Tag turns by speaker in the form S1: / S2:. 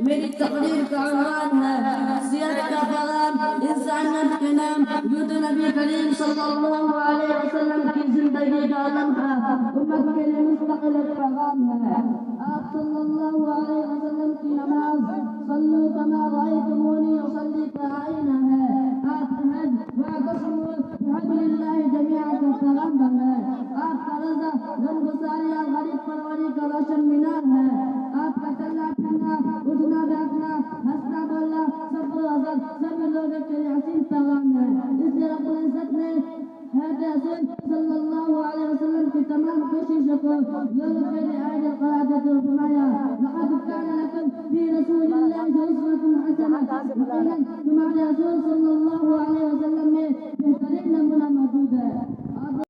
S1: میری تقریر کا عنوان ہے صحت کا پیغام انسانیت کے نام جو تو نبی کریم صلی اللہ علیہ وسلم کی زندگی کا لمحہ امت کے لیے مستقل ایک پیغام ہے. آپ صلی اللہ علیہ وسلم کی نماز صلو کما رأیتمونی اصلی کا آئینہ ہے. آپ حج واعتصموا بحبل اللہ جميعا کا پیغمبر ہے. آپ کا رضا غمگساری اور غریب پروری کا روشن مینار ہے. آپ کا چلنا پھرنا اٹھنا بیٹھنا ہنسنا بولنا صبر و عزم سبھی لوگوں کے لیے حسین پیغام ہے. اس لیے رب العزت نے حضرت صلی اللہ علیہ وسلم کی تمام کوششوں کو لوگوں کے لیے عائد قرار دیتے ہوئے فرمایا لقد كان لكم في رسول الله أسوة حسنة. یقیناً تمہارے